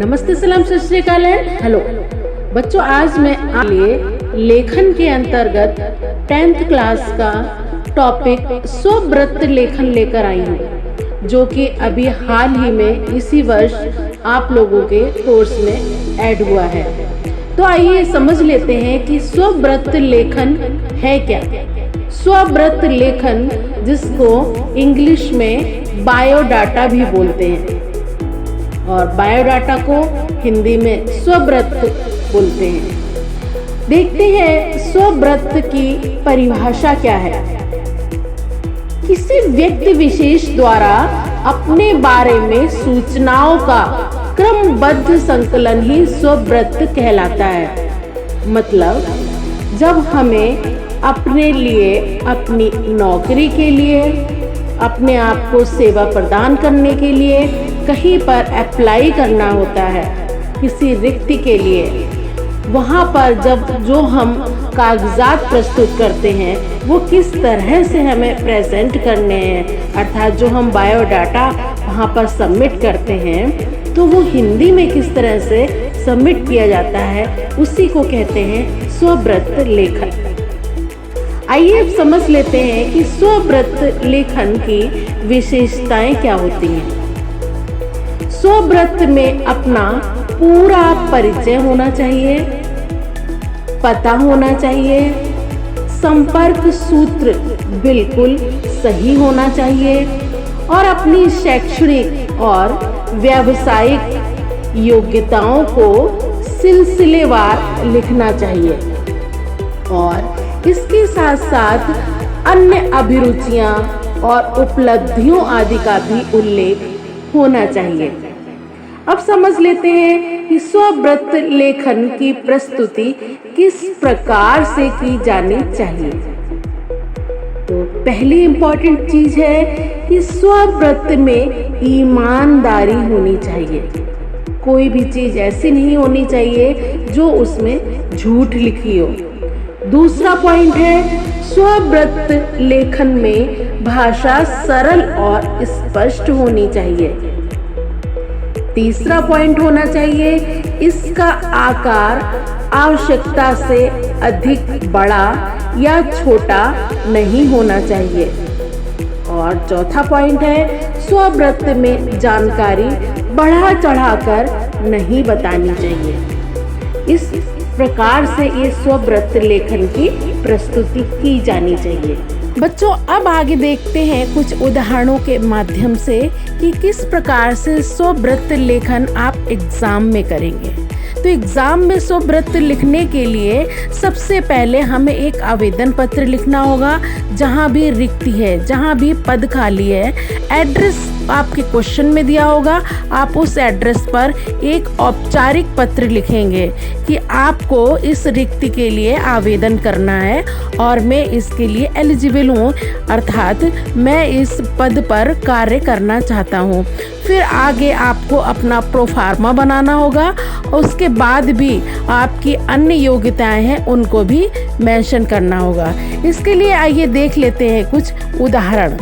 नमस्ते, सलाम, सत श्री अकाल एंड हेलो बच्चों। आज मैं आपके लिए लेखन के अंतर्गत 10th क्लास का टॉपिक स्वव्रत लेखन लेकर आई हूँ, जो कि अभी हाल ही में इसी वर्ष आप लोगों के कोर्स में ऐड हुआ है। तो आइए समझ लेते हैं कि स्वव्रत लेखन है क्या। स्वव्रत लेखन, जिसको इंग्लिश में बायोडाटा भी बोलते हैं, और बायोडाटा को हिंदी में स्वव्रत बोलते हैं। देखते हैं स्वव्रत की परिभाषा क्या है। किसी व्यक्ति विशेष द्वारा अपने बारे में सूचनाओं का क्रमबद्ध संकलन ही स्वव्रत कहलाता है। मतलब जब हमें अपने लिए, अपनी नौकरी के लिए, अपने आप को सेवा प्रदान करने के लिए कहीं पर अप्लाई करना होता है, किसी रिक्ति के लिए, वहाँ पर जब जो हम कागजात प्रस्तुत करते हैं वो किस तरह से हमें प्रेजेंट करने हैं, अर्थात जो हम बायोडाटा वहाँ पर सबमिट करते हैं तो वो हिंदी में किस तरह से सबमिट किया जाता है, उसी को कहते हैं स्वव्रत लेखन। आइए अब समझ लेते हैं कि स्वव्रत लेखन की विशेषताएं क्या होती हैं। स्वव्रत में अपना पूरा परिचय होना चाहिए, पता होना चाहिए, संपर्क सूत्र बिल्कुल सही होना चाहिए, और अपनी शैक्षणिक और व्यावसायिक योग्यताओं को सिलसिलेवार लिखना चाहिए, और इसके साथ साथ अन्य अभिरुचियां और उपलब्धियों आदि का भी उल्लेख होना चाहिए। अब समझ लेते हैं कि स्वव्रत लेखन की प्रस्तुति किस प्रकार से की जानी चाहिए। तो पहली इम्पोर्टेंट चीज है कि स्वव्रत में ईमानदारी होनी चाहिए। कोई भी चीज ऐसी नहीं होनी चाहिए जो उसमें झूठ लिखी हो। दूसरा पॉइंट है, स्वव्रत लेखन में भाषा सरल और स्पष्ट होनी चाहिए। तीसरा पॉइंट होना चाहिए, इसका आकार आवश्यकता से अधिक बड़ा या छोटा नहीं होना चाहिए। और चौथा पॉइंट है, स्वव्रत में जानकारी बढ़ा चढ़ाकर नहीं बतानी चाहिए। इस प्रकार से ये स्वव्रत लेखन की प्रस्तुति की जानी चाहिए। बच्चों, अब आगे देखते हैं कुछ उदाहरणों के माध्यम से कि किस प्रकार से स्वव्रत लेखन आप एग्जाम में करेंगे। तो एग्जाम में स्वव्रत लिखने के लिए सबसे पहले हमें एक आवेदन पत्र लिखना होगा। जहाँ भी रिक्ति है, जहाँ भी पद खाली है, एड्रेस आपके क्वेश्चन में दिया होगा, आप उस एड्रेस पर एक औपचारिक पत्र लिखेंगे कि आपको इस रिक्ति के लिए आवेदन करना है और मैं इसके लिए एलिजिबल हूँ, अर्थात मैं इस पद पर कार्य करना चाहता हूँ। फिर आगे आपको अपना प्रोफार्मा बनाना होगा, उसके बाद भी आपकी अन्य योग्यताएं हैं उनको भी मेंशन करना होगा। इसके लिए आइए देख लेते हैं कुछ उदाहरण।